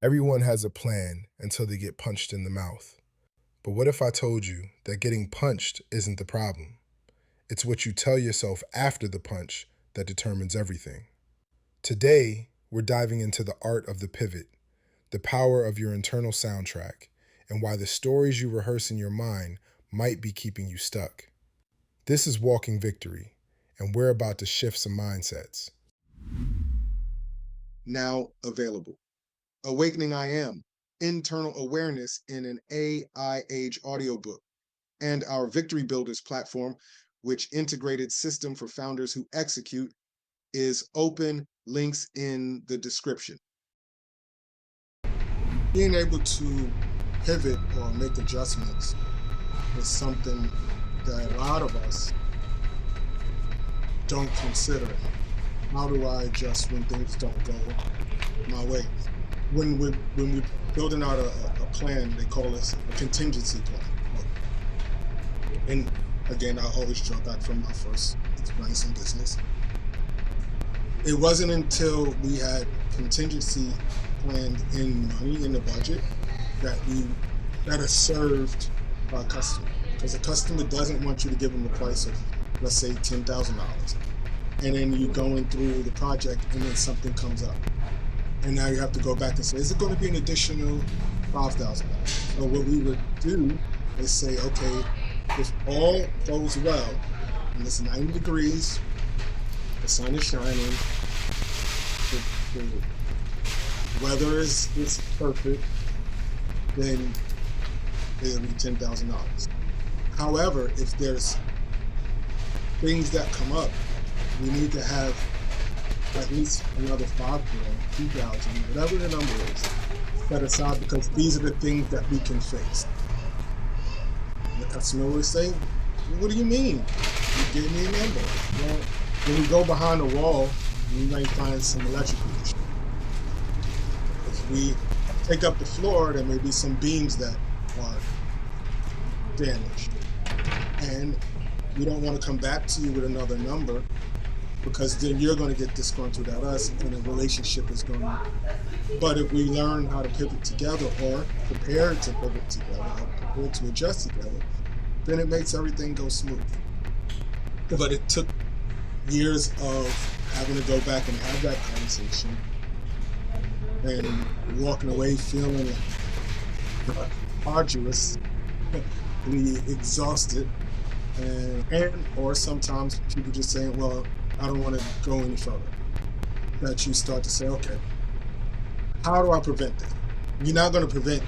Everyone has a plan until they get punched in the mouth. But what if I told you that getting punched isn't the problem? It's what you tell yourself after the punch that determines everything. Today, we're diving into the art of the pivot, the power of your internal soundtrack, and why the stories you rehearse in your mind might be keeping you stuck. This is Walking Victory, and we're about to shift some mindsets. Now available. Awakening I Am, Internal Awareness in an AI Age audiobook, and our Victory Builders platform, which integrated system for founders who execute, is open, links in the description. Being able to pivot or make adjustments is something that a lot of us don't consider. How do I adjust when things don't go my way? When we're building out a plan, they call this a contingency plan. And again, I always draw back from my first experience in business. It wasn't until we had contingency planned in money in the budget that has served our customer. Because the customer doesn't want you to give them the price of, let's say, $10,000. And then you're going through the project and then something comes up. And now you have to go back and say, is it going to be an additional $5,000? So what we would do is say, okay, if all goes well, and it's 90 degrees, the sun is shining, the weather is perfect, then it'll be $10,000. However, if there's things that come up, we need to have at least another $5,000, $2,000, whatever the number is, set aside, because these are the things that we can face. And the customer will say, what do you mean? You gave me a number. Well, when we go behind the wall, we might find some electrical issue. If we take up the floor, there may be some beams that are damaged. And we don't want to come back to you with another number, because then you're going to get disgruntled at us and the relationship is going to. But if we learn how to pivot together, or prepare to pivot together, or prepare to adjust together, then it makes everything go smooth. But it took years of having to go back and have that conversation and walking away feeling arduous, exhausted, and or sometimes people just saying, well, I don't want to go any further. That you start to say, okay, how do I prevent that? You're not going to prevent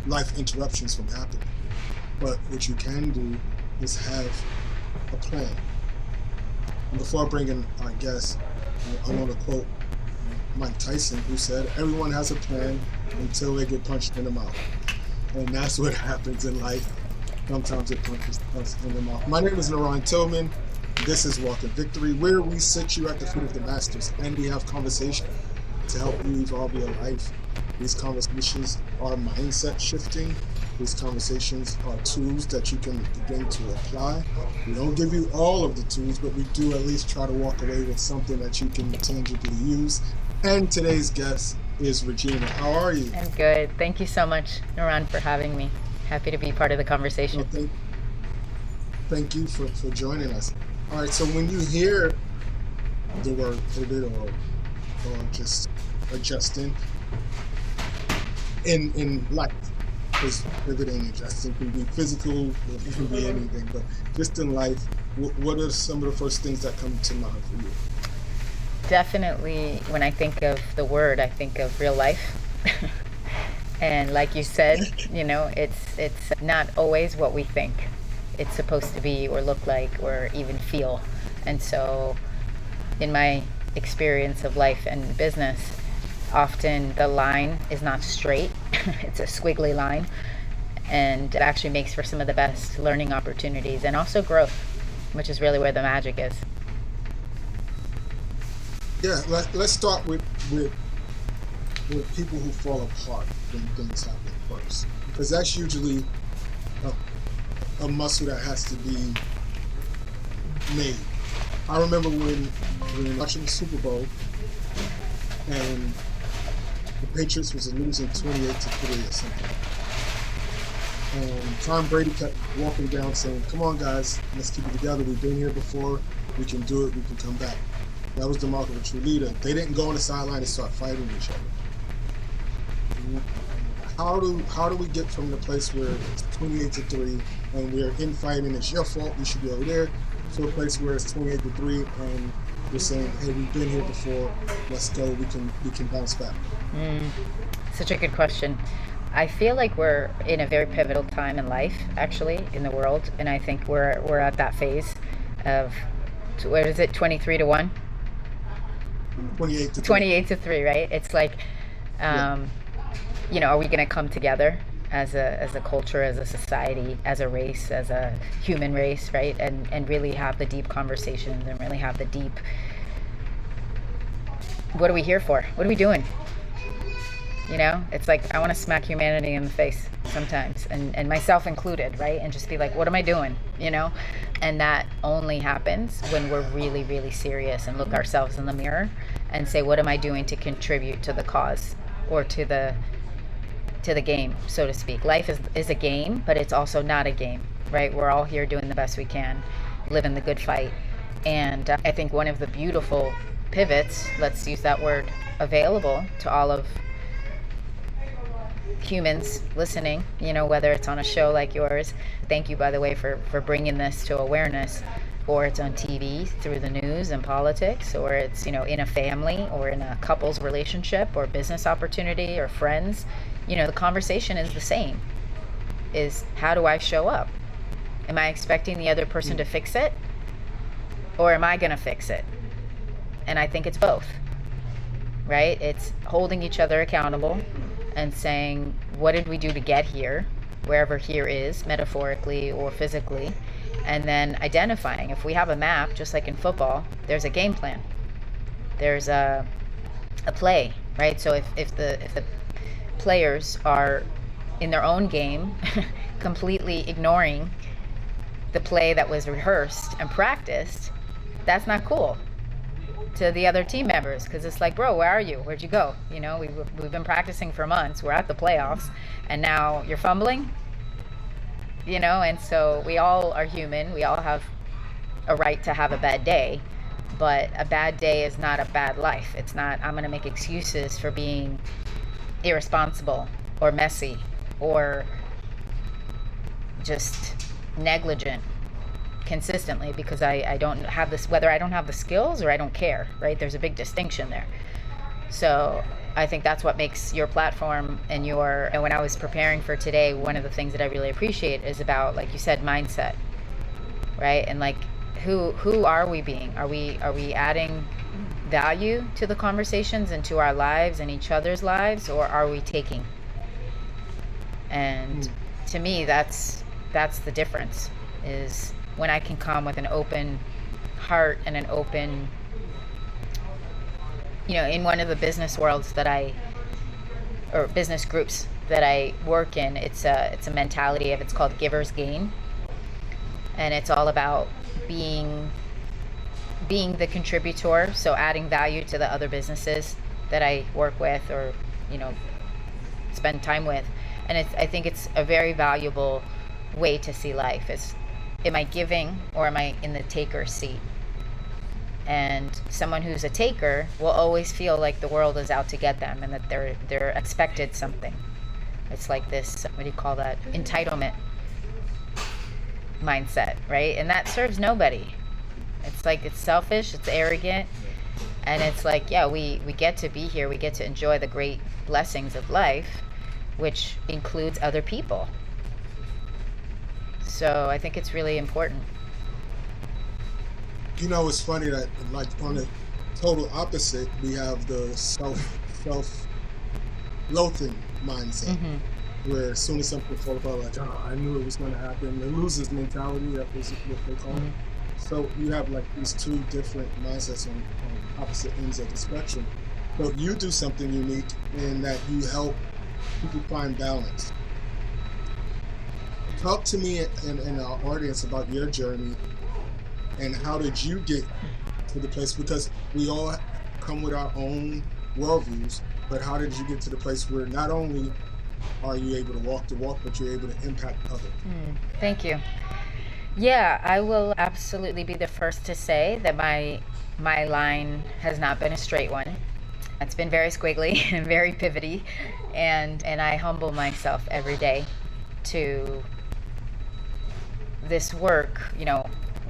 life interruptions from happening. But what you can do is have a plan. And before I bring in our guest, I want to quote Mike Tyson, who said, everyone has a plan until they get punched in the mouth. And that's what happens in life. Sometimes it punches us in the mouth. My name is NaRon Tillman. This is Walking Victory, where we sit you at the feet of the masters and we have conversation to help you evolve your life. These conversations are mindset shifting. These conversations are tools that you can begin to apply. We don't give you all of the tools, but we do at least try to walk away with something that you can tangibly use. And today's guest is Regena. How are you? I'm good. Thank you so much, NaRon, for having me. Happy to be part of the conversation. Well, thank you for joining us. All right, so when you hear the word pivot or just adjusting in life, because pivoting and adjusting can be physical, it can be anything, but just in life, what are some of the first things that come to mind for you? Definitely, when I think of the word, I think of real life. And like you said, it's not always what we think it's supposed to be or look like or even feel. And so in my experience of life and business, often the line is not straight. It's a squiggly line, and it actually makes for some of the best learning opportunities and also growth, which is really where the magic is. Yeah, let's start with people who fall apart when things happen first, because that's usually a muscle that has to be made. I remember when watching the Super Bowl and Patriots was losing 28-3 or something. And Tom Brady kept walking down saying, come on guys, let's keep it together. We've been here before. We can do it. We can come back. That was the mark of a true leader. They didn't go on the sideline and start fighting each other. How do we get from the place where it's 28-3 and we're infighting, it's your fault, you should be over there, to a place where it's 28-3 and we're saying, hey, we've been here before, let's go, we can bounce back? Such a good question. I feel like we're in a very pivotal time in life, actually, in the world, and I think we're at that phase of, what is it, 23-1? 28-3. 28-3, right? It's like, you know, are we going to come together as a culture, as a society, as a race, as a human race, right? And really have the deep conversations and really have the deep, what are we here for? What are we doing? You know, it's like, I want to smack humanity in the face sometimes, and myself included, right? And just be like, what am I doing? You know? And that only happens when we're really, really serious and look ourselves in the mirror and say, what am I doing to contribute to the cause or to the game, so to speak. Life is a game, but it's also not a game, right? We're all here doing the best we can, living the good fight. And I think one of the beautiful pivots, let's use that word, available to all of humans listening, you know, whether it's on a show like yours, thank you, by the way, for bringing this to awareness, or it's on TV through the news and politics, or it's, you know, in a family or in a couple's relationship or business opportunity or friends. You know, the conversation is the same, is how do I show up? Am I expecting the other person to fix it, or am I going to fix it? And I think it's both, right? It's holding each other accountable and saying, what did we do to get here, wherever here is, metaphorically or physically, and then identifying. If we have a map, just like in football, there's a game plan. There's a play, right? So if the players are in their own game, completely ignoring the play that was rehearsed and practiced, that's not cool to the other team members, because it's like, bro, where are you? Where'd you go? You know, we've been practicing for months. We're at the playoffs, and now you're fumbling. You know, and so we all are human. We all have a right to have a bad day, but a bad day is not a bad life. It's not, I'm going to make excuses for being irresponsible or messy or just negligent consistently because I don't have this, whether I don't have the skills or I don't care, right? There's a big distinction there. So I think that's what makes your platform and when I was preparing for today, one of the things that I really appreciate is about, like you said, mindset, right? And like, who are we being? Are we adding value to the conversations and to our lives and each other's lives, or are we taking? And to me, that's the difference, is when I can come with an open heart and an open, you know, in one of the business worlds or business groups that I work in, it's a mentality it's called giver's gain. And it's all about being the contributor, so adding value to the other businesses that I work with or, you know, spend time with. And I think it's a very valuable way to see life. Is, am I giving or am I in the taker seat? And someone who's a taker will always feel like the world is out to get them and that they're expected something. It's like this, what do you call that? Entitlement mindset, right? And that serves nobody. It's like, it's selfish, it's arrogant, and it's like, yeah, we get to be here, we get to enjoy the great blessings of life, which includes other people. So I think it's really important. You know, it's funny that, like, on the total opposite, we have the self-loathing mindset, where as soon as something falls apart, like, oh, I knew it was going to happen. The loser's mentality, that was what they call it. So you have like these two different mindsets on opposite ends of the spectrum. But you do something unique in that you help people find balance. Talk to me and our audience about your journey and how did you get to the place, because we all come with our own worldviews, but how did you get to the place where not only are you able to walk the walk, but you're able to impact others? Thank you. Yeah, I will absolutely be the first to say that my line has not been a straight one. It's been very squiggly and very pivoty, and I humble myself every day to this work.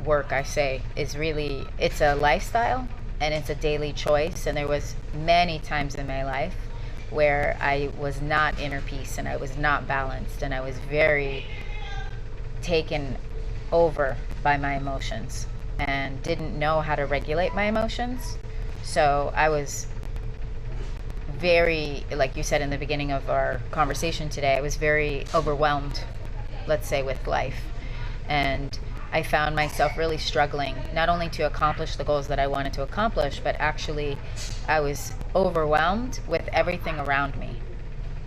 Work, I say, is really, it's a lifestyle and it's a daily choice. And there was many times in my life where I was not inner peace and I was not balanced and I was very taken over by my emotions and didn't know how to regulate my emotions. So I was very, like you said in the beginning of our conversation today, I was very overwhelmed, let's say, with life. And I found myself really struggling, not only to accomplish the goals that I wanted to accomplish, but actually I was overwhelmed with everything around me.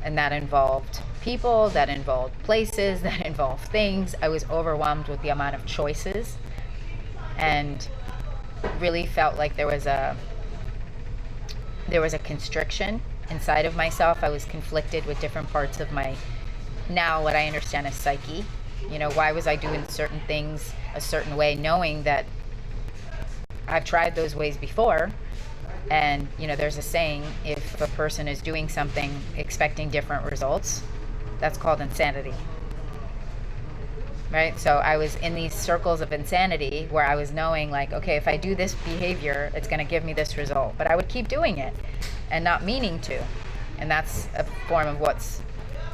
And that involved people, that involved places, that involved things. I was overwhelmed with the amount of choices and really felt like there was a constriction inside of myself. I was conflicted with different parts of my, now what I understand as psyche. Why was I doing certain things a certain way, knowing that I've tried those ways before? And, there's a saying, if a person is doing something expecting different results, that's called insanity. Right? So I was in these circles of insanity where I was knowing, like, okay, if I do this behavior, it's going to give me this result. But I would keep doing it and not meaning to. And that's a form of what's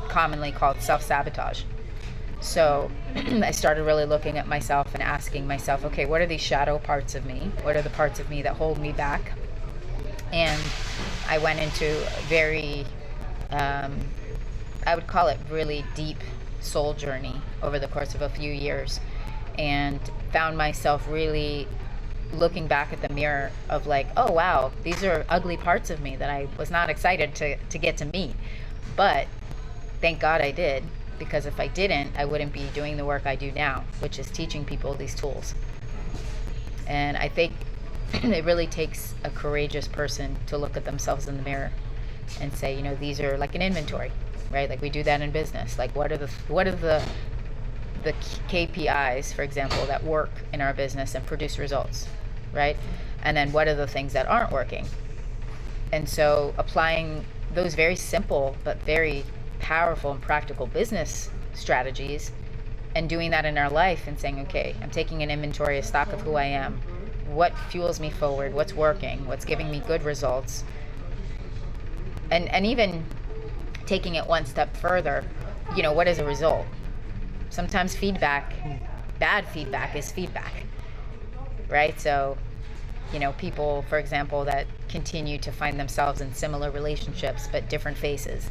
commonly called self-sabotage. So I started really looking at myself and asking myself, okay, what are these shadow parts of me? What are the parts of me that hold me back? And I went into a very, I would call it really deep soul journey over the course of a few years, and found myself really looking back at the mirror of like, oh wow, these are ugly parts of me that I was not excited to get to meet. But thank God I did, because if I didn't, I wouldn't be doing the work I do now, which is teaching people these tools. And I think it really takes a courageous person to look at themselves in the mirror and say, these are like an inventory, right? Like we do that in business. Like what are the KPIs, for example, that work in our business and produce results, right? And then what are the things that aren't working? And so applying those very simple but very powerful and practical business strategies and doing that in our life and saying, okay, I'm taking an inventory, a stock of who I am, what fuels me forward, what's working, what's giving me good results, and even taking it one step further, what is a result? Sometimes feedback, bad feedback is feedback, right? So, people, for example, that continue to find themselves in similar relationships but different faces.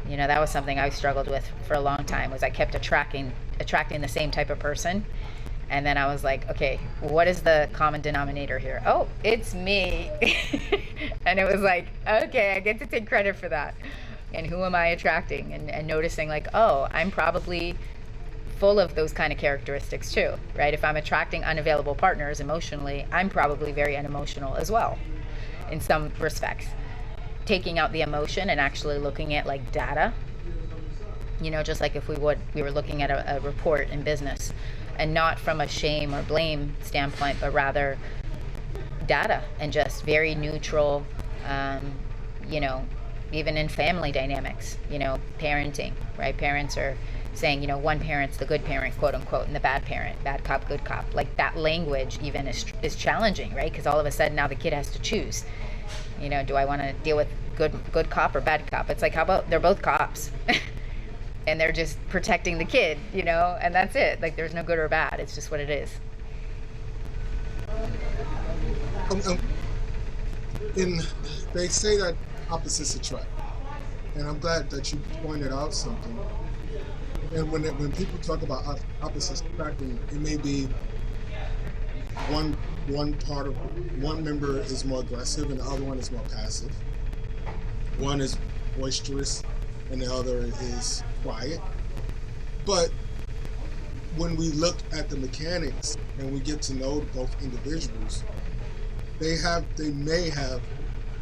That was something I struggled with for a long time, was I kept attracting the same type of person. And then I was like, okay, what is the common denominator here? Oh, it's me. And it was like, okay, I get to take credit for that. And who am I attracting? And noticing like, oh, I'm probably full of those kind of characteristics too, right? If I'm attracting unavailable partners emotionally, I'm probably very unemotional as well in some respects. Taking out the emotion and actually looking at like data, just like if we were looking at a report in business, and not from a shame or blame standpoint, but rather data and just very neutral, even in family dynamics, parenting, right? Parents are saying, one parent's the good parent, quote unquote, and the bad parent, bad cop, good cop. Like that language even is challenging, right? Because all of a sudden now the kid has to choose. Do I want to deal with good cop or bad cop? It's like, how about they're both cops? And they're just protecting the kid, and that's it. Like there's no good or bad. It's just what it is. They say that opposites attract. And I'm glad that you pointed out something. And when people talk about opposites attracting, it may be one member is more aggressive and the other one is more passive. One is boisterous and the other is quiet. But when we look at the mechanics and we get to know both individuals, they may have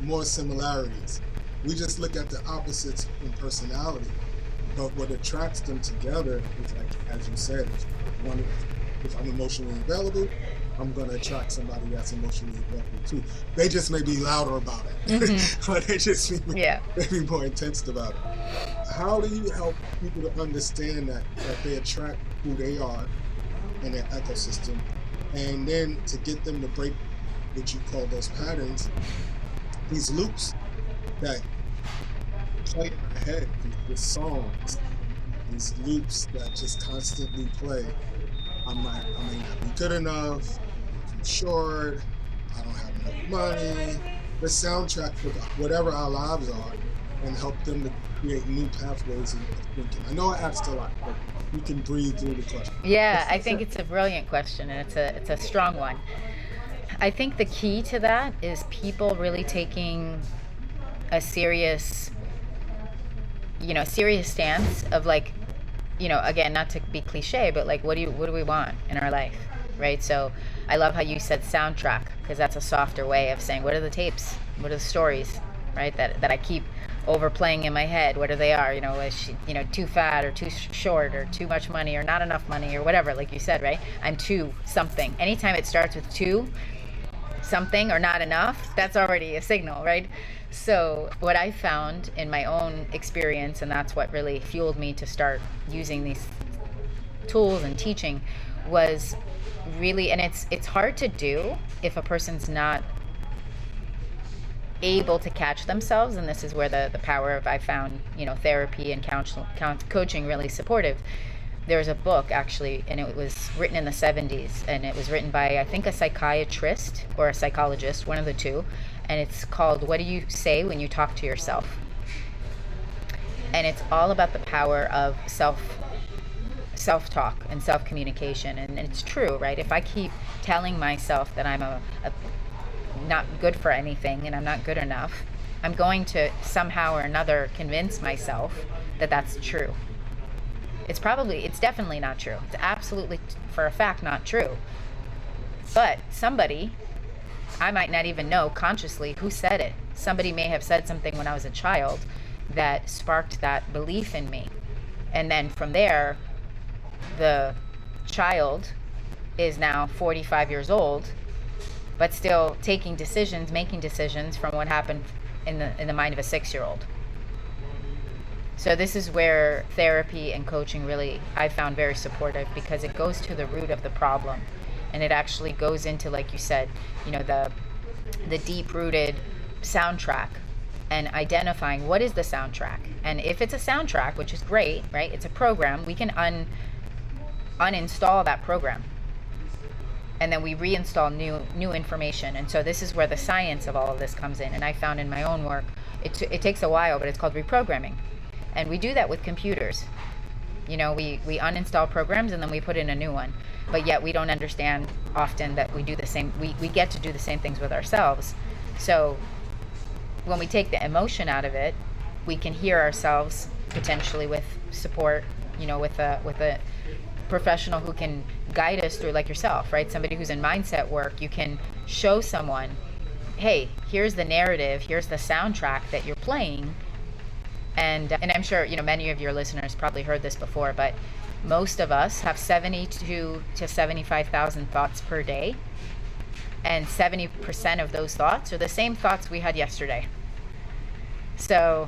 more similarities We just look at the opposites in personality. But what attracts them together is, like, as you said, if I'm emotionally available, I'm going to attract somebody that's emotionally available too. They just may be louder about it, or they just may be more intense about it. How do you help people to understand that they attract who they are in their ecosystem, and then to get them to break what you call those patterns, these loops that play in our head, these songs, these loops that just constantly play? I may not be good enough, I'm short, I don't have enough money. The soundtrack for whatever our lives are, and help them to create new pathways of thinking. I know I asked a lot, but you can breathe through the question. Yeah, I think it's a brilliant question, and it's a strong one. I think the key to that is people really taking a serious stance of, like, again, not to be cliche, but like, what do we want in our life, right? So I love how you said soundtrack, because that's a softer way of saying, what are the tapes? What are the stories, right? That I keep overplaying in my head. What are they are? Is she, too fat or too short or too much money or not enough money or whatever, like you said, right? I'm too something. Anytime it starts with too something or not enough, that's already a signal, right? So what I found in my own experience, and that's what really fueled me to start using these tools and teaching, was really, and it's hard to do if a person's not able to catch themselves, and this is where the power of, I found, therapy and coaching really supportive. There's a book, actually, and it was written in the 70s, and it was written by, I think, a psychiatrist or a psychologist, one of the two, and it's called What Do You Say When You Talk to Yourself? And it's all about the power of self-talk and self-communication, and it's true, right? If I keep telling myself that I'm a not good for anything and I'm not good enough, I'm going to somehow or another convince myself that that's true. It's definitely not true. It's absolutely, for a fact, not true. But somebody, I might not even know consciously who said it. Somebody may have said something when I was a child that sparked that belief in me. And then from there, the child is now 45 years old, but still making decisions from what happened in the mind of a 6-year-old. So this is where therapy and coaching really, I found, very supportive, because it goes to the root of the problem, and it actually goes into, like you said, the deep-rooted soundtrack, and identifying what is the soundtrack. And if it's a soundtrack, which is great, right? It's a program, we can uninstall that program, and then we reinstall new information. And so this is where the science of all of this comes in. And I found in my own work, it takes a while, but it's called reprogramming. And we do that with computers. We uninstall programs and then we put in a new one. But yet we don't understand often that we do the same. We get to do the same things with ourselves. So when we take the emotion out of it, we can hear ourselves potentially with support, with a professional who can guide us through, like yourself, right? Somebody who's in mindset work. You can show someone, hey, here's the narrative, here's the soundtrack that you're playing. And I'm sure, many of your listeners probably heard this before, but most of us have 72 to 75,000 thoughts per day. And 70% of those thoughts are the same thoughts we had yesterday. So,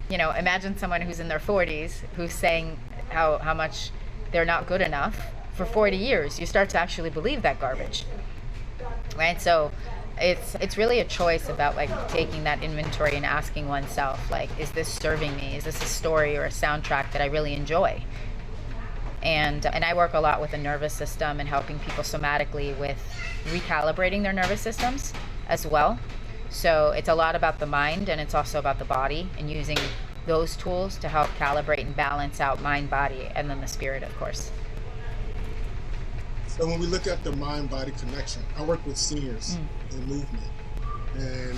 imagine someone who's in their 40s who's saying how much they're not good enough for 40 years. You start to actually believe that garbage, right? So it's really a choice about, like, taking that inventory and asking oneself, like, is this serving me? Is this a story or a soundtrack that I really enjoy? And I work a lot with the nervous system and helping people somatically with recalibrating their nervous systems as well. So it's a lot about the mind, and it's also about the body, and using those tools to help calibrate and balance out mind, body, and then the spirit, of course. So when we look at the mind-body connection, I work with seniors in movement, and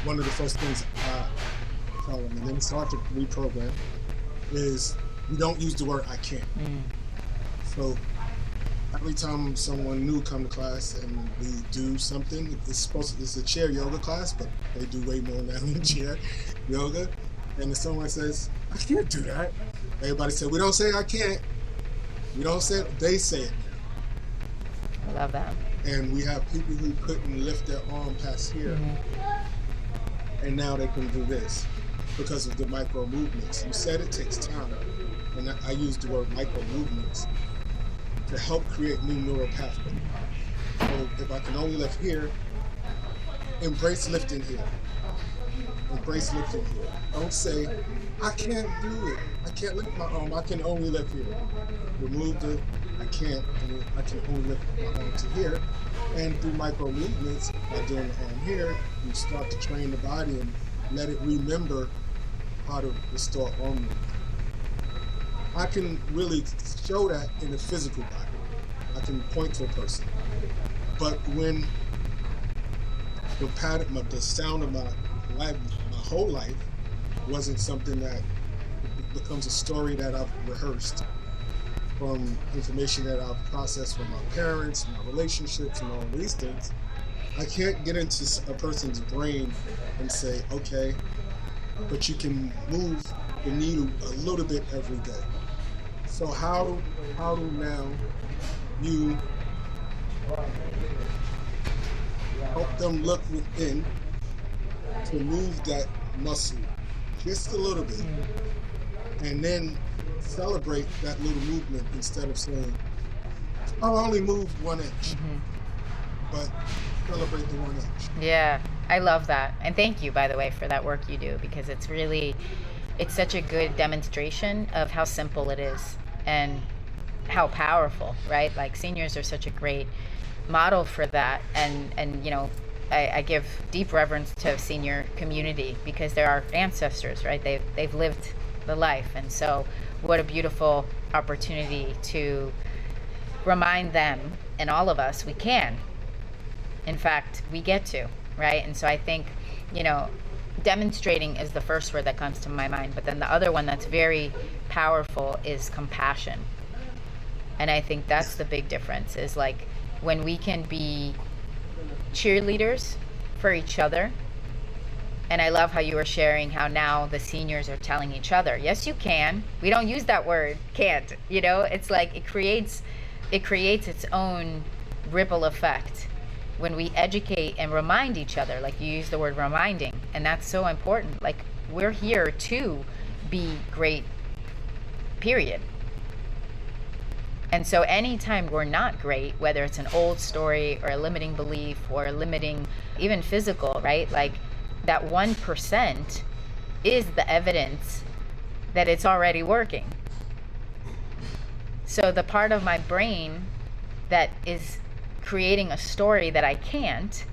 one of the first things I tell them, and then start to reprogram, is we don't use the word I can't. So every time someone new come to class and we do something, it's a chair yoga class, but they do way more than that in the chair. yoga, and if someone says, I can't do that, everybody said, we don't say I can't. We don't say it, they say it now. I love that. And we have people who couldn't lift their arm past here, and now they can do this because of the micro movements. You said it takes time, and I use the word micro movements to help create new neural pathways. So if I can only lift here, embrace lifting here. Embrace lifting here. Don't say, I can't do it. I can't lift my arm. I can only lift here. Remove the I can't, and I can only lift my arm to here. And through micro movements, by doing the arm here, you start to train the body and let it remember how to restore arm movement. I can really show that in a physical body. I can point to a person. But when the pattern, the sound of my life, my whole life, wasn't something that becomes a story that I've rehearsed from information that I've processed from my parents, my relationships, and all these things, I can't get into a person's brain and say, okay, but you can move the needle a little bit every day. So how do now you help them look within to move that muscle just a little bit, and then celebrate that little movement instead of saying, I'll only move 1 inch, but celebrate the 1 inch. Yeah, I love that. And thank you, by the way, for that work you do, because it's such a good demonstration of how simple it is and how powerful, right? Like, seniors are such a great model for that. And you know, I give deep reverence to senior community because they're our ancestors, right? They've lived the life. And so what a beautiful opportunity to remind them and all of us we can. In fact, we get to, right? And so I think, you know, demonstrating is the first word that comes to my mind, but then the other one that's very powerful is compassion. And I think that's the big difference, is like when we can be cheerleaders for each other. And I love how you were sharing how now the seniors are telling each other, yes, you can. We don't use that word, can't. You know, it's like it creates its own ripple effect when we educate and remind each other, like you use the word reminding, and that's so important. Like, we're here to be great, period. And so anytime we're not great, whether it's an old story or a limiting belief or a limiting, even physical, right? Like, that 1% is the evidence that it's already working. So the part of my brain that is creating a story that I can't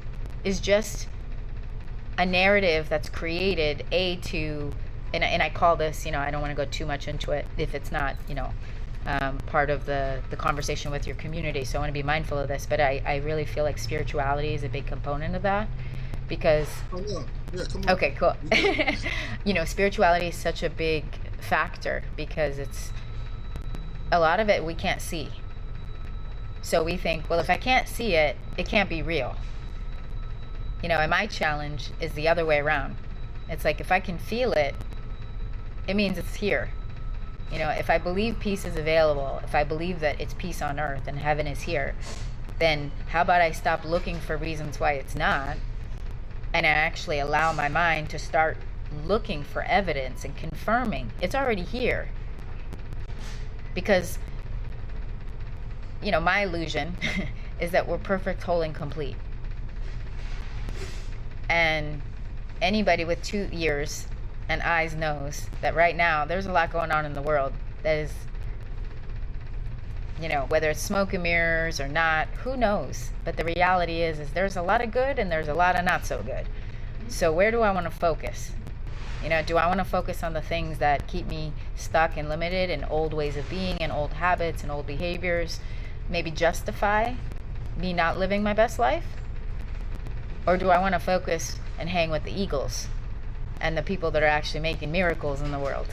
is just a narrative that's created and I call this, you know, I don't want to go too much into it if it's not, you know, part of the conversation with your community. So I want to be mindful of this, but I really feel like spirituality is a big component of that, because Yeah, come on. Okay, cool. You know, spirituality is such a big factor because it's a lot of it we can't see. So we think, well, if I can't see it, it can't be real. You know, and my challenge is the other way around. It's like, if I can feel it, it means it's here. You know, if I believe peace is available, if I believe that it's peace on earth and heaven is here, then how about I stop looking for reasons why it's not, and I actually allow my mind to start looking for evidence and confirming it's already here. Because, you know, my illusion is that we're perfect, whole, and complete. And anybody with 2 ears and eyes knows that right now there's a lot going on in the world that is, you know, whether it's smoke and mirrors or not, who knows? But the reality is there's a lot of good and there's a lot of not so good. So where do I want to focus? You know, do I want to focus on the things that keep me stuck and limited in old ways of being and old habits and old behaviors, maybe justify me not living my best life? Or do I want to focus and hang with the eagles and the people that are actually making miracles in the world,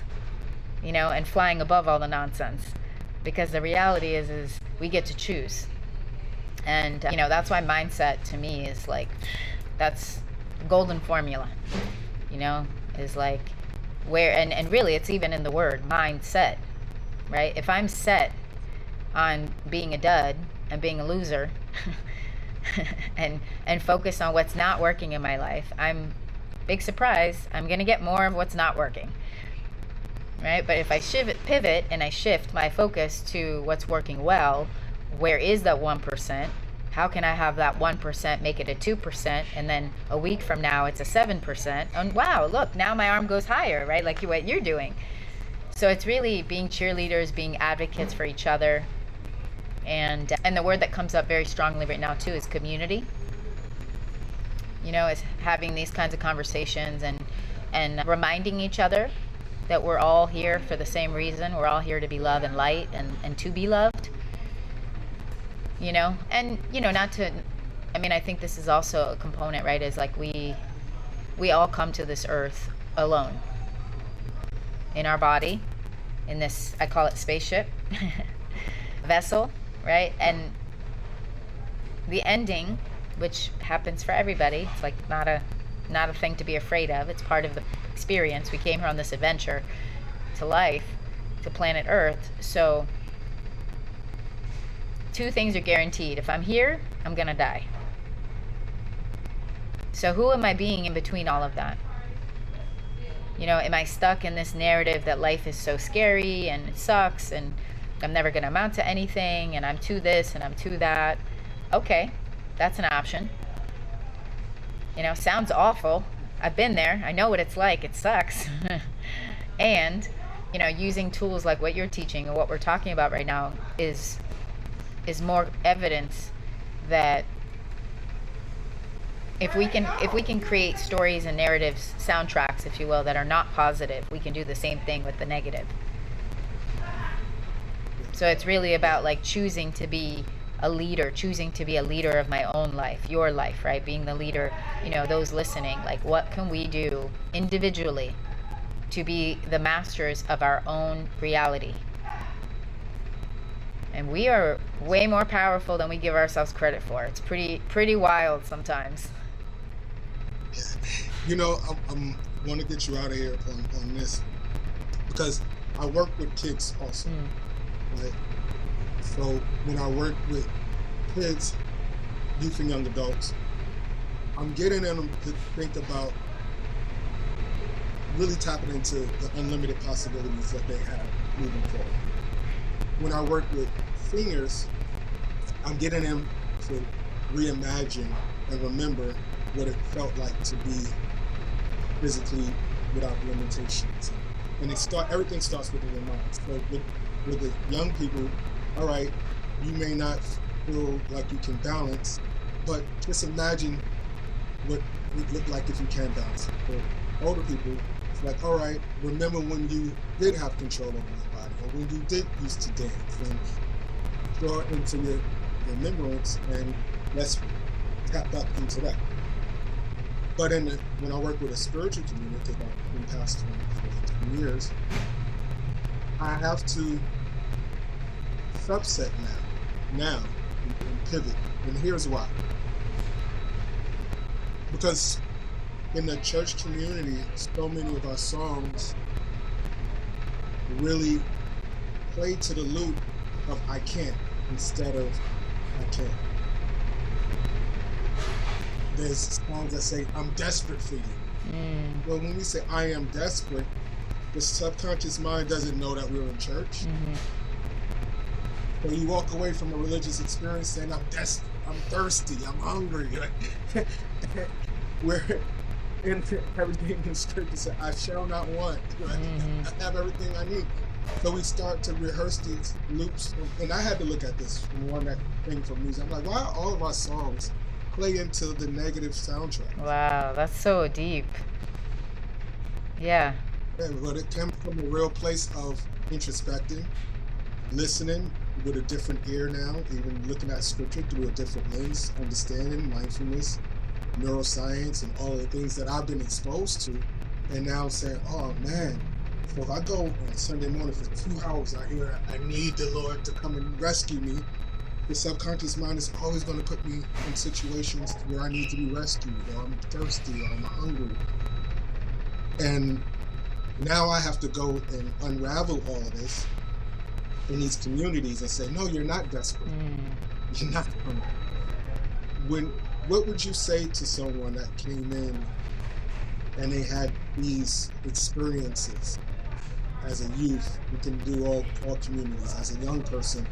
you know, and flying above all the nonsense? Because the reality is we get to choose. And, you know, that's why mindset to me is like, that's the golden formula. You know, is like where, and really it's even in the word mindset, right? If I'm set on being a dud and being a loser and focus on what's not working in my life, I'm, big surprise, I'm going to get more of what's not working, right? But if I pivot and I shift my focus to what's working well, where is that 1%? How can I have that 1% make it a 2%, and then a week from now it's a 7%, and wow, look, now my arm goes higher, right? Like what you're doing. So it's really being cheerleaders, being advocates for each other. And the word that comes up very strongly right now too is community. You know, it's having these kinds of conversations and reminding each other that we're all here for the same reason. We're all here to be love and light and to be loved. You know, and, you know, not to, I mean, I think this is also a component, right, is like we all come to this earth alone in our body, in this, I call it spaceship, vessel, right? And the ending, which happens for everybody, it's like not a thing to be afraid of. It's part of the experience. We came here on this adventure to life, to planet Earth. So two things are guaranteed. If I'm here, I'm gonna die. So who am I being in between all of that? You know, am I stuck in this narrative that life is so scary and it sucks and I'm never gonna amount to anything and I'm to this and I'm to that? Okay, that's an option. You know, sounds awful. I've been there. I know what it's like. It sucks. And, you know, using tools like what you're teaching and what we're talking about right now is more evidence that if we can create stories and narratives, soundtracks, if you will, that are not positive, we can do the same thing with the negative. So it's really about like choosing to be a leader of my own life, your life, right? Being the leader, you know, those listening, like what can we do individually to be the masters of our own reality? And we are way more powerful than we give ourselves credit for. It's pretty wild sometimes. You know, I'm want to get you out of here on this, because I work with kids also, right? So when I work with kids, youth and young adults, I'm getting them to think about really tapping into the unlimited possibilities that they have moving forward. When I work with seniors, I'm getting them to reimagine and remember what it felt like to be physically without limitations. And everything starts within your mind. So with the young people, all right, you may not feel like you can balance, but just imagine what it would look like if you can balance. For older people, it's like, all right, remember when you did have control over your body, or when you did used to dance, and draw into your remembrance, and let's tap back into that. But when I work with a spiritual community, because I've been past 20 years, I have to subset now and pivot. And here's why. Because in the church community, so many of our songs really play to the loop of I can't instead of I can. There's songs that say, I'm desperate for you. Well, when we say I am desperate, the subconscious mind doesn't know that we're in church. So you walk away from a religious experience saying, I'm desperate, I'm thirsty, I'm hungry. Where in everything in scripture says, I shall not want. Right? I have everything I need. So we start to rehearse these loops. And I had to look at this from one thing from music. I'm like, why are all of our songs play into the negative soundtrack? Wow, that's so deep. Yeah. But it came from a real place of introspecting, listening with a different ear now, even looking at scripture through a different lens, understanding mindfulness, neuroscience, and all the things that I've been exposed to. And now I'm saying, oh man, so if I go on Sunday morning for 2 hours, I hear I need the Lord to come and rescue me, the subconscious mind is always going to put me in situations where I need to be rescued, or I'm thirsty, or I'm hungry. And now I have to go and unravel all of this in these communities and say, no, you're not desperate. You're not. What would you say to someone that came in and they had these experiences as a youth? We can do all communities. As a young person,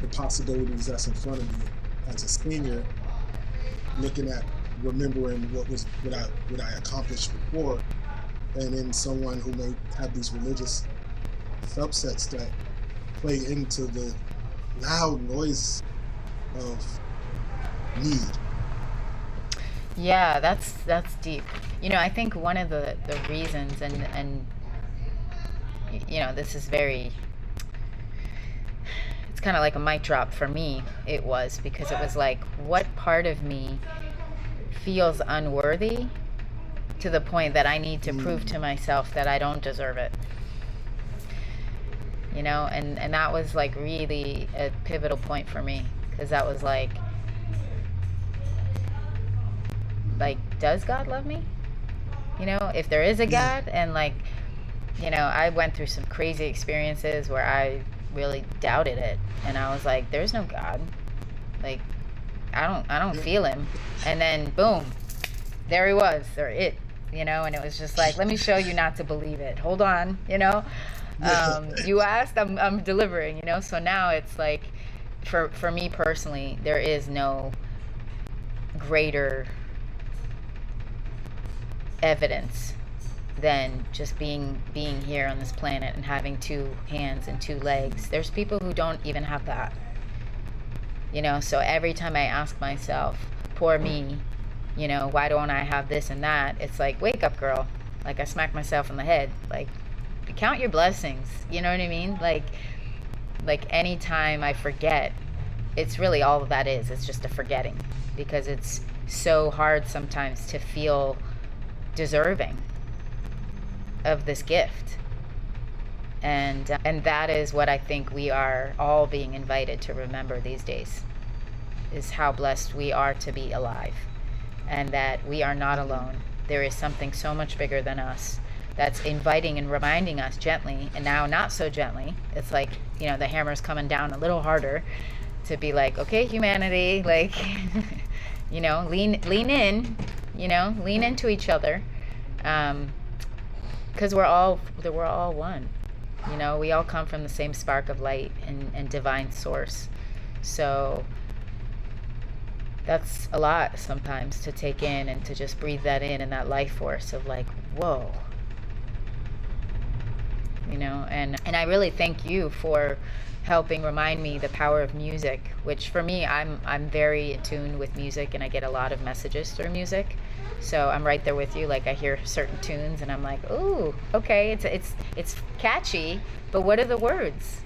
the possibilities that's in front of you. As a senior, looking at remembering what I accomplished before, and then someone who may have these religious subsets that play into the loud noise of need. Yeah, that's deep. I think one of the reasons, and this is very, it's kind of like a mic drop for me. It was because it was like, what part of me feels unworthy to the point that I need to prove to myself that I don't deserve it. And that was like really a pivotal point for me, because that was like, does God love me? If there is a God, and I went through some crazy experiences where I really doubted it, and I was like, there's no God. I don't feel him. And then boom, there he was, or it, and it was just like, let me show you not to believe it. Hold on, you asked, I'm delivering, So now it's like, for me personally, there is no greater evidence than just being here on this planet and having 2 hands and 2 legs. There's people who don't even have that. So every time I ask myself, poor me, why don't I have this and that? It's like, wake up, girl. I smack myself in the head. Count your blessings. You know what I mean? Anytime I forget, it's really all that is. It's just a forgetting, because it's so hard sometimes to feel deserving of this gift. And that is what I think we are all being invited to remember these days, is how blessed we are to be alive, and that we are not alone. There is something so much bigger than us that's inviting and reminding us gently, and now not so gently. It's like, the hammer's coming down a little harder to be like, okay, humanity, lean in, lean into each other, because we're all one. We all come from the same spark of light and divine source. So that's a lot sometimes to take in, and to just breathe that in, and that life force of whoa. And I really thank you for helping remind me the power of music, which for me, I'm very attuned with music, and I get a lot of messages through music. So I'm right there with you. I hear certain tunes and I'm like, ooh, okay, it's catchy, but what are the words?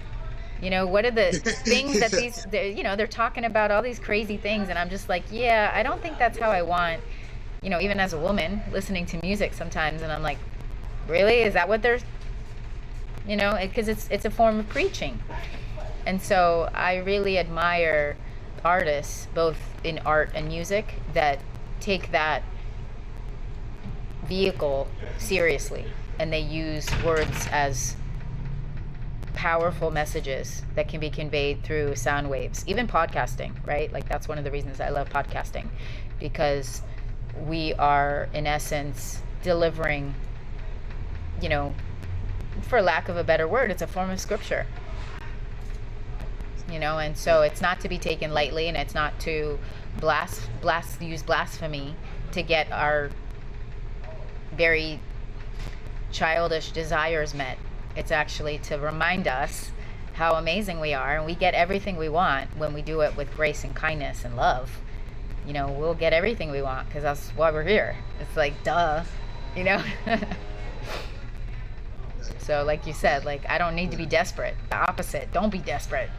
What are the things that they're talking about all these crazy things, and I'm just like, yeah, I don't think that's how I want, even as a woman listening to music sometimes, and I'm like, really? Is that what they're, because it's a form of preaching. And so I really admire artists, both in art and music, that take that vehicle seriously, and they use words as powerful messages that can be conveyed through sound waves. Even podcasting, right? That's one of the reasons I love podcasting, because we are in essence delivering, for lack of a better word, it's a form of scripture, and so it's not to be taken lightly, and it's not to use blasphemy to get our very childish desires met. It's actually to remind us how amazing we are, and we get everything we want when we do it with grace and kindness and love. We'll get everything we want, because that's why we're here. It's like, duh, So like you said, I don't need to be desperate. The opposite, don't be desperate.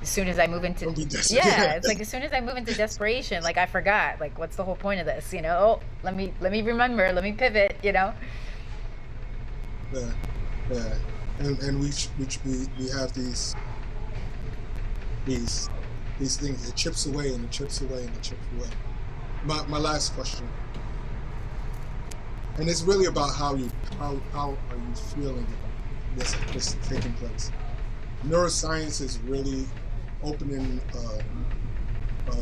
As soon as I move into, it's as soon as I move into desperation, I forgot, what's the whole point of this? Oh, let me remember, let me pivot, Yeah. And we have these things. It chips away and it chips away and it chips away. My last question. And it's really about how are you feeling about this taking place. Neuroscience is really opening a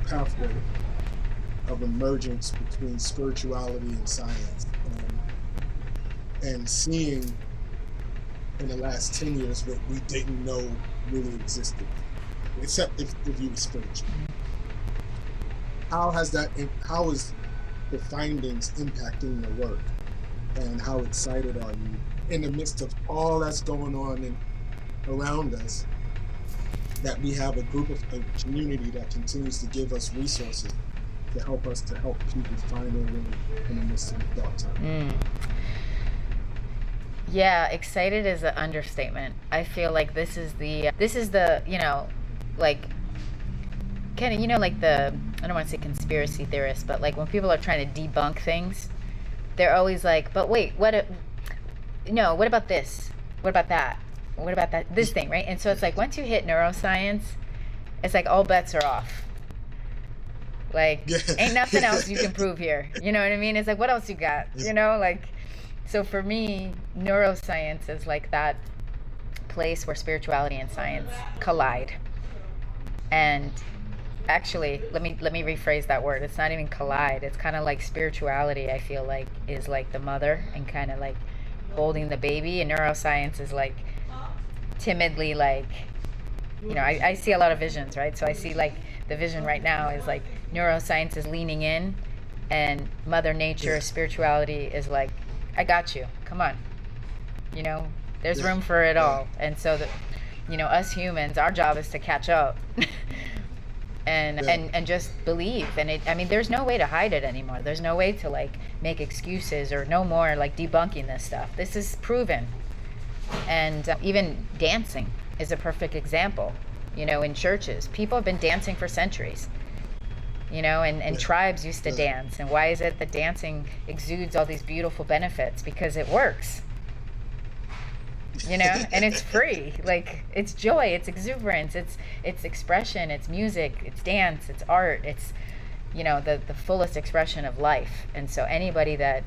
pathway of emergence between spirituality and science, and seeing in the last 10 years what we didn't know really existed, except if you were spiritual. How is the findings impacting your work, and how excited are you in the midst of all that's going on around us, that we have a group of a community that continues to give us resources to help people find their way in the midst of the dark time. Yeah, excited is an understatement. I feel like this is the like kind of, like the, I don't want to say conspiracy theorists, but like when people are trying to debunk things, they're always like, but wait, what about this? What about that? What about that? This thing, right? And so it's like, once you hit neuroscience, it's like all bets are off. Like, ain't nothing else you can prove here. You know what I mean? It's like, what else you got? Like, so for me, neuroscience is like that place where spirituality and science collide. And actually, let me rephrase that word. It's not even collide. It's kind of like spirituality, I feel like, is like the mother and kind of like holding the baby, and neuroscience is like timidly, like, I see a lot of visions, right? So I see like the vision right now is like neuroscience is leaning in, and Mother Nature, spirituality is like, I got you, come on, there's room for it all. And so us humans, our job is to catch up and just believe. And there's no way to hide it anymore. There's no way to like make excuses, or no more like debunking this stuff. This is proven. And even dancing is a perfect example. In churches, people have been dancing for centuries. And tribes used to dance. And why is it that dancing exudes all these beautiful benefits? Because it works. And it's free. Like, it's joy, it's exuberance, it's expression, it's music, it's dance, it's art, it's the fullest expression of life. And so anybody that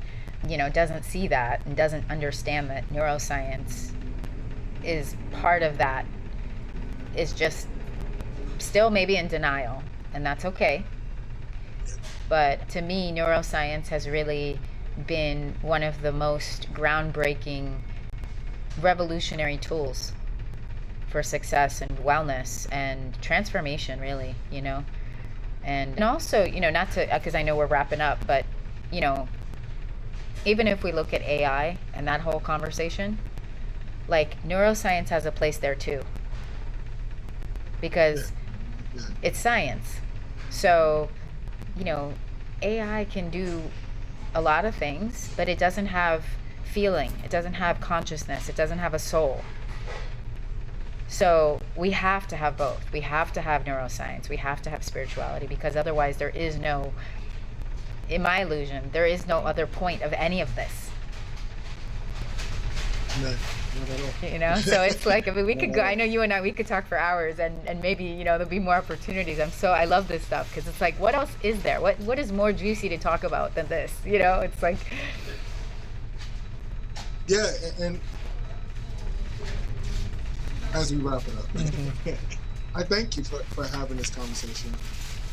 doesn't see that and doesn't understand that neuroscience is part of that is just still maybe in denial, and that's okay. But to me, neuroscience has really been one of the most groundbreaking, revolutionary tools for success and wellness and transformation, really, and also, not to, because I know we're wrapping up, but even if we look at AI and that whole conversation, like, neuroscience has a place there too, because it's science. So AI can do a lot of things, but it doesn't have feeling, it doesn't have consciousness, it doesn't have a soul. So we have to have both. We have to have neuroscience, we have to have spirituality, because otherwise there is no, in my illusion, there is no other point of any of this. No, not at all. So it's like, we could go, I know you and I, we could talk for hours, and maybe, there'll be more opportunities. I love this stuff, because it's like, what else is there? What is more juicy to talk about than this? It's like... Yeah, and as we wrap it up, I thank you for having this conversation.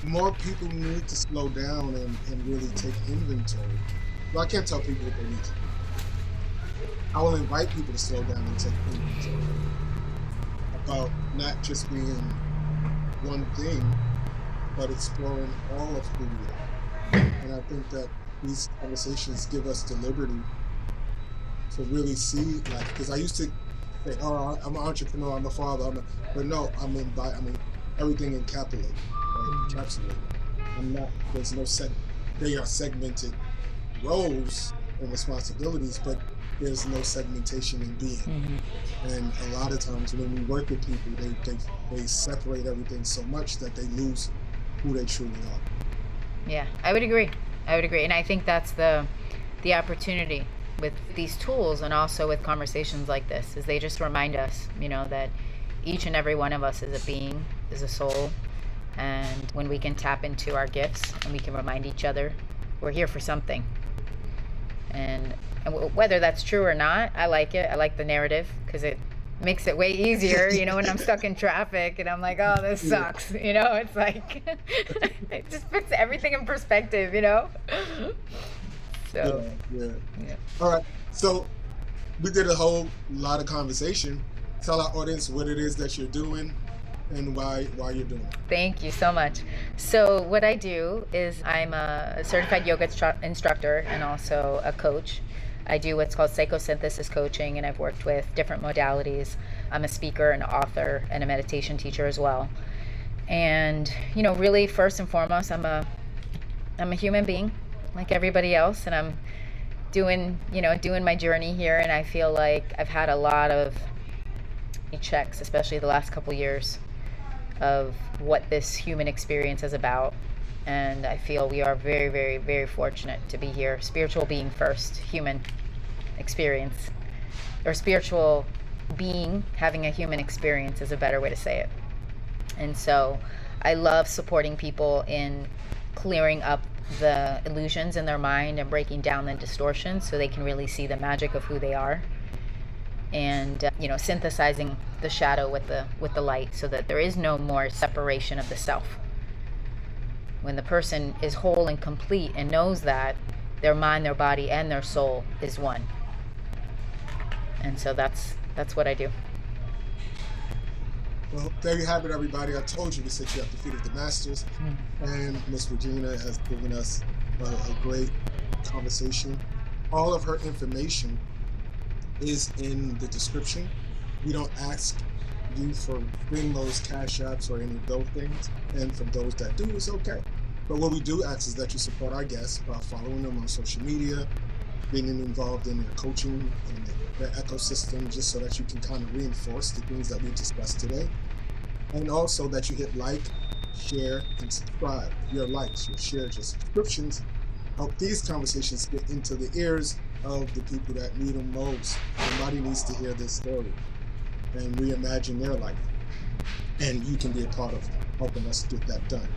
More people need to slow down and really take inventory. Well, I can't tell people what they need to do. I will invite people to slow down and take inventory about not just being one thing, but exploring all of who we are. And I think that these conversations give us the liberty to really see, like, because I used to say, oh, I'm an entrepreneur, I'm a father, but no, I'm everything encapsulated, right? Encapsulated. I'm not, there's no they are segmented roles and responsibilities, but there's no segmentation in being. And a lot of times when we work with people, they separate everything so much that they lose who they truly are. Yeah, I would agree. And I think that's the opportunity with these tools, and also with conversations like this, is they just remind us, that each and every one of us is a being, is a soul. And when we can tap into our gifts and we can remind each other, we're here for something. And whether that's true or not, I like it. I like the narrative because it makes it way easier, when I'm stuck in traffic and I'm like, oh, this sucks. It's like, it just puts everything in perspective, So, yeah. All right. So we did a whole lot of conversation. Tell our audience what it is that you're doing and why you're doing it. Thank you so much. So what I do is I'm a certified yoga instructor and also a coach. I do what's called psychosynthesis coaching, and I've worked with different modalities. I'm a speaker, an author, and a meditation teacher as well. And, really first and foremost, I'm a human being like everybody else, and I'm doing my journey here, and I feel like I've had a lot of checks, especially the last couple years, of what this human experience is about. And I feel we are very, very, very fortunate to be here. Spiritual being first, human experience, or spiritual being having a human experience is a better way to say it. And so I love supporting people in clearing up the illusions in their mind and breaking down the distortions so they can really see the magic of who they are. And synthesizing the shadow with the light so that there is no more separation of the self. When the person is whole and complete and knows that their mind, their body, and their soul is one. And so that's what I do. Well, there you have it, everybody. I told you we sit you at the feet of the masters, and Miss Regena has given us a great conversation. All of her information is in the description. We don't ask you for those cash apps or any of those things, and for those that do, it's okay. But what we do ask is that you support our guests by following them on social media, being involved in their coaching and their ecosystem, just so that you can kind of reinforce the things that we discussed today. And also that you hit like, share, and subscribe. Your likes, your shares, your subscriptions help these conversations get into the ears of the people that need them most. Somebody needs to hear this story and reimagine their life. And you can be a part of helping us get that done.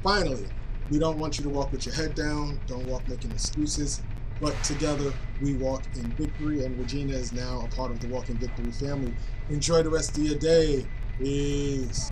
Finally, we don't want you to walk with your head down. Don't walk making excuses. But together, we walk in victory. And Regena is now a part of the Walk in Victory family. Enjoy the rest of your day. Peace.